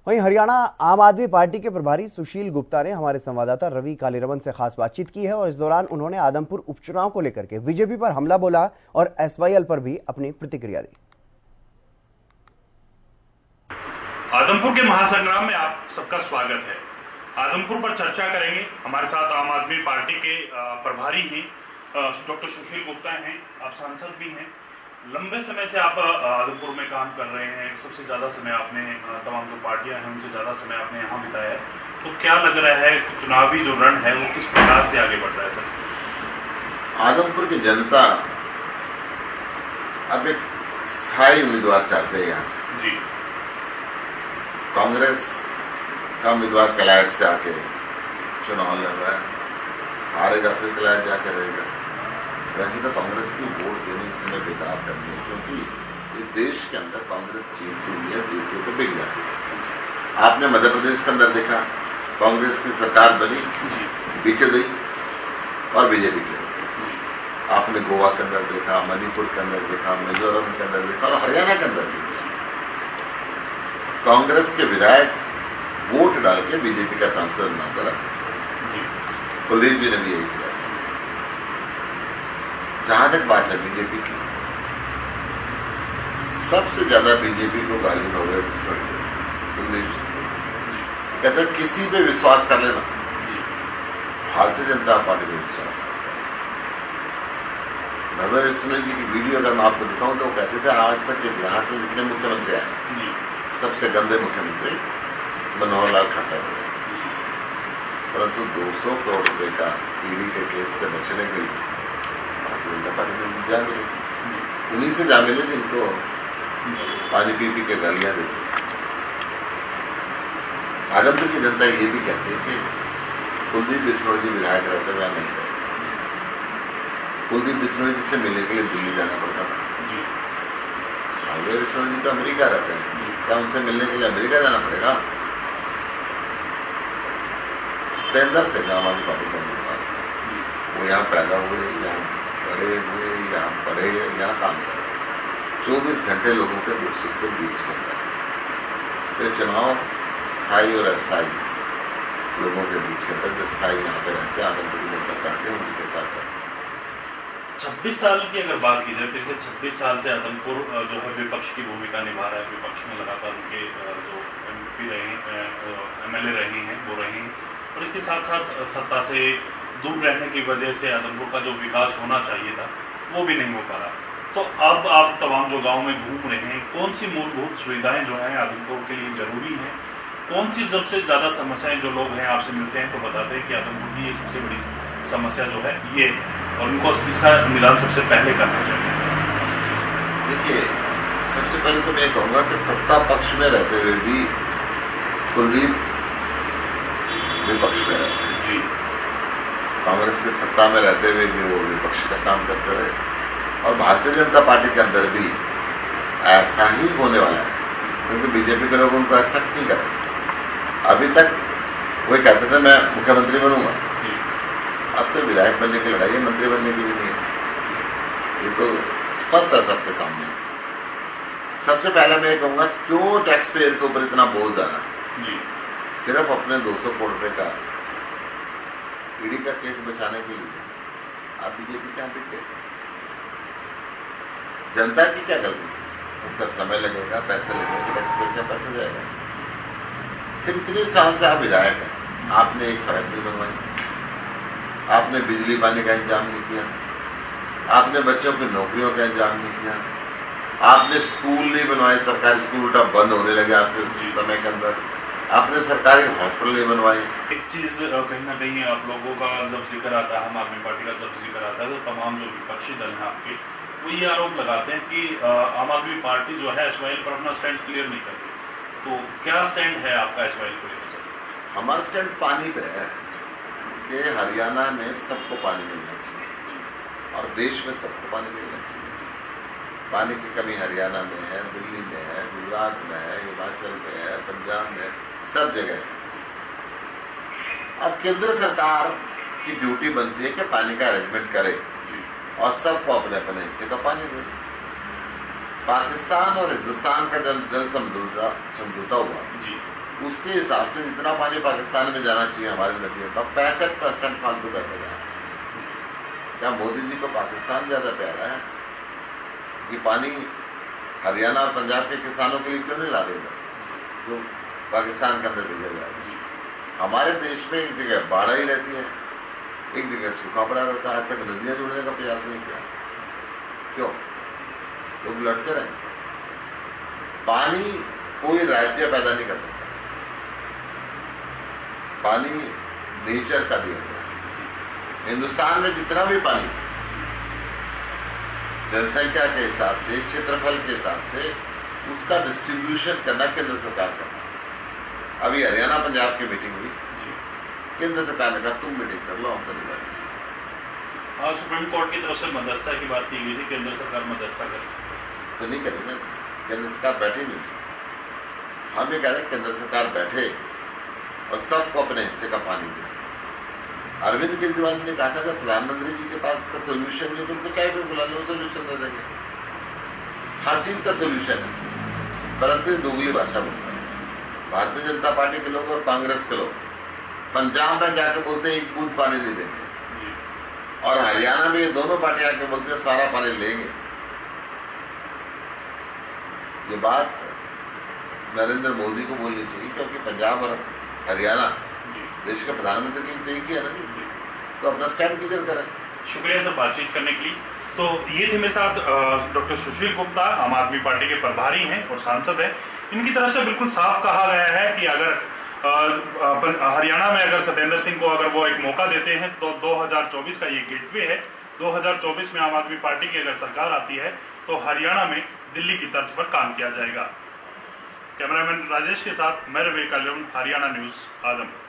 वहीं हरियाणा आम आदमी पार्टी के प्रभारी सुशील गुप्ता ने हमारे संवाददाता रवि कालीरमन से खास बातचीत की है और इस दौरान उन्होंने आदमपुर उपचुनाव को लेकर के बीजेपी पर हमला बोला और एसवाईएल पर भी अपनी प्रतिक्रिया दी। आदमपुर के महासंग्राम में आप सबका स्वागत है। आदमपुर पर चर्चा करेंगे। हमारे साथ आम आदमी पार्टी के प्रभारी हैं डॉक्टर सुशील गुप्ता हैं, आप सांसद भी हैं। लंबे समय से आप आदमपुर में काम कर रहे हैं, सबसे ज़्यादा समय आपने तमाम जो पार्टियां हैं उनसे ज़्यादा समय आपने यहाँ बिताया है, तो क्या लग रहा है चुनावी जो रण है वो किस प्रकार से आगे बढ़ रहा है सर? आदमपुर की जनता अब एक स्थायी उम्मीदवार चाहते हैं यहाँ से जी। कांग्रेस का उम्मीदवार कलायत से आके चुनाव लड़ रहा है, हारेगा फिर कलायत जाके रहेगा। वैसे तो कांग्रेस की वोट देने इस समय बेकार करनी है, क्योंकि इस देश के अंदर कांग्रेस जीतती है, जीतती तो बिक जाती है। आपने मध्य प्रदेश के अंदर देखा, कांग्रेस की सरकार बनी, बिक गई और बीजेपी की हो गई। आपने गोवा के अंदर देखा, मणिपुर के अंदर देखा, मिजोरम के अंदर देखा और हरियाणा के अंदर भी कांग्रेस के विधायक वोट डाल के बीजेपी का सांसद बनाता रहा। कुलदीप जी ने भी यही किया था। जहां तक बात है बीजेपी की, सबसे ज्यादा बीजेपी को गाली भव्य कुलदीप कहते किसी पे विश्वास कर लेना, भारतीय जनता पार्टी पे विश्वास करते हैं। भव्य विश्वनाथ जी की वीडियो अगर मैं आपको दिखाऊं तो वो कहते थे आज तक के इतिहास में जितने मुख्यमंत्री आए सबसे गंदे मुख्यमंत्री मनोहर लाल खट्टर हुए, परंतु 200 करोड़ रुपए का ईडी के केस से बचने के लिए भारतीय जनता पार्टी में जा मिले, उन्हीं से जा मिले जिनको पानी पी पी के गालियां देती है। आदमपुर की जनता ये भी कहती है कि कुलदीप बिश्नोई जी विधायक रहते हुए नहीं रहे। कुलदीप बिश्नोई जी से मिलने के लिए दिल्ली जाना पड़ता था। भव्य बिश्नोई जी तो अमेरिका रहते हैं, क्या उनसे मिलने के लिए अमेरिका जाना पड़ेगा? स्टैंडर्ड से आम आदमी पार्टी का उम्मीदवार, वो यहाँ पैदा हुए, यहाँ बड़े हुए, यहाँ पढ़े, यहाँ काम करे, 24 घंटे लोगों के दुख सुख के बीच के अंदर। तो चुनाव स्थायी और अस्थायी लोगों के बीच के अंदर, जो स्थायी यहाँ पे रहते हैं, आदमपुर की जनता चाहते हैं उनके साथ रहते हैं। 26 साल की अगर बात की जाए, पिछले 26 साल से आदमपुर जो है विपक्ष की भूमिका निभा रहा है। विपक्ष में लगातार उनके जो एमपी रहे, एमएलए रहे हैं वो रहे हैं, और इसके साथ साथ सत्ता से दूर रहने की वजह से आदमपुर का जो विकास होना चाहिए था वो भी नहीं हो पा रहा। तो अब आप तमाम जो गाँव में घूम रहे हैं, कौन सी मूलभूत सुविधाएं जो हैं आदमपुर के लिए जरूरी हैं, कौन सी सबसे ज़्यादा समस्याएं जो लोग हैं आपसे मिलते हैं तो बताते हैं कि आदमपुर की ये सबसे बड़ी समस्या जो है ये है और उनको इसका निदान सबसे पहले करना चाहिए? देखिए, सबसे पहले तो मैं कहूँगा कि सत्ता पक्ष में रहते हुए भी कुलदीप विपक्ष में रहते हैं जी। कांग्रेस की सत्ता में रहते हुए भी वो विपक्ष का काम करते रहे, और भारतीय जनता पार्टी के अंदर भी ऐसा ही होने वाला है, क्योंकि बीजेपी के लोग उनको एक्सेप्ट नहीं कर रहे। अभी तक वो कहते थे मैं मुख्यमंत्री बनूंगा, अब तो विधायक बनने की लड़ाई है, मंत्री बनने की भी नहीं है। ये तो स्पष्ट है सबके सामने। सबसे पहले मैं ये कहूँगा, क्यों टैक्स पेयर के ऊपर इतना बोझ डाला? सिर्फ अपने 200 करोड़ रुपए का ईडी का केस बचाने के लिए आप बीजेपी क्या बिक गए? जनता की क्या गलती थी? उनका समय लगेगा, पैसे लगेगा, टैक्स पेयर का पैसा जाएगा। फिर इतने साल से आप विधायक हैं, आपने एक सड़क नहीं बनवाई, आपने बिजली पानी का इंतजाम नहीं किया, आपने बच्चों की नौकरियों का इंतजाम नहीं किया, आपने स्कूल नहीं बनवाए, सरकारी स्कूल उल्टा बंद होने लगे आपके समय के अंदर, आपने सरकारी हॉस्पिटल नहीं बनवाए। एक चीज़ कहीं ना कहीं आप लोगों का जब जिक्र आता है, आम आदमी पार्टी का जब जिक्र आता है, तो तमाम जो विपक्षी दल हैं आपके वो ये आरोप लगाते हैं कि आम आदमी पार्टी जो है एसवाईएल पर अपना स्टैंड क्लियर नहीं करती। तो क्या स्टैंड है आपका एसवाईएल को लेकर? हमारा स्टैंड पानी पे है कि हरियाणा में सबको पानी मिलना चाहिए और देश में सबको पानी मिलना चाहिए। पानी की कमी हरियाणा में है, दिल्ली में है, गुजरात में है, हिमाचल में है, पंजाब में, सब जगह है। अब केंद्र सरकार की ड्यूटी बनती है कि पानी का अरेंजमेंट करे और सबको अपने अपने हिस्से का पानी दे। पाकिस्तान और हिंदुस्तान का जल समझौता हुआ, उसके हिसाब से जितना पानी पाकिस्तान में जाना चाहिए हमारी नदियों का 65% फालतू करके जा रहा है। क्या मोदी जी को पाकिस्तान ज़्यादा प्यारा है? ये पानी हरियाणा और पंजाब के किसानों के लिए क्यों नहीं ला रहे इधर, जो पाकिस्तान के अंदर भेजा जा रहा है? हमारे देश में एक जगह बाढ़ ही रहती है, एक जगह सूखा पड़ा रहता है। आज तक नदियाँ जोड़ने का प्रयास नहीं किया, क्यों? लोग लड़ते रहे। पानी कोई राज्य पैदा नहीं कर सकता, पानी नेचर का दिया गया है। हिंदुस्तान में जितना भी पानी जनसंख्या के हिसाब से, क्षेत्रफल के हिसाब से, उसका डिस्ट्रीब्यूशन करना केंद्र सरकार करना है। अभी हरियाणा पंजाब की मीटिंग हुई, केंद्र सरकार ने कहा तुम मीटिंग कर लो, हम तो नहीं। सुप्रीम कोर्ट की तरफ से मध्यस्थता की बात की गई थी, केंद्र सरकार मध्यस्थता करे तो नहीं करी ना, केंद्र सरकार बैठे नहीं इसमें। हम ये कह रहे हैं केंद्र सरकार बैठे और सबको अपने हिस्से का पानी दे। अरविंद केजरीवाल जी ने कहा था अगर प्रधानमंत्री जी के पास इसका सोल्यूशन नहीं तो उनको चाय पे बुला लो, सोल्यूशन दे देंगे। हर चीज का सोल्यूशन है, परंतु ये दोगली भाषा बोलता है। भारतीय जनता पार्टी के लोग और कांग्रेस के लोग पंजाब में जाके बोलते हैं एक बूंद पानी नहीं देंगे, और हरियाणा में ये दोनों पार्टियां आके बोलते हैं सारा पानी लेंगे। ये बात नरेंद्र मोदी को बोलनी चाहिए, क्योंकि पंजाब और हरियाणा देश के प्रधानमंत्री के लिए तो एक ही है ना जी, तो अपना स्टैंड क्लियर करें। शुक्रिया सर बातचीत करने के लिए। तो ये थे मेरे साथ डॉक्टर सुशील गुप्ता, आम आदमी पार्टी के प्रभारी हैं और सांसद हैं। इनकी तरफ से बिल्कुल साफ कहा गया है कि अगर हरियाणा में अगर सत्येंद्र सिंह को अगर वो एक मौका देते हैं तो 2024 का ये गेटवे है। 2024 में आम आदमी पार्टी की अगर सरकार आती है तो हरियाणा में दिल्ली की तर्ज पर काम किया जाएगा। कैमरामैन राजेश के साथ मैं रवि कालिरवन, हरियाणा न्यूज़, आदमपुर।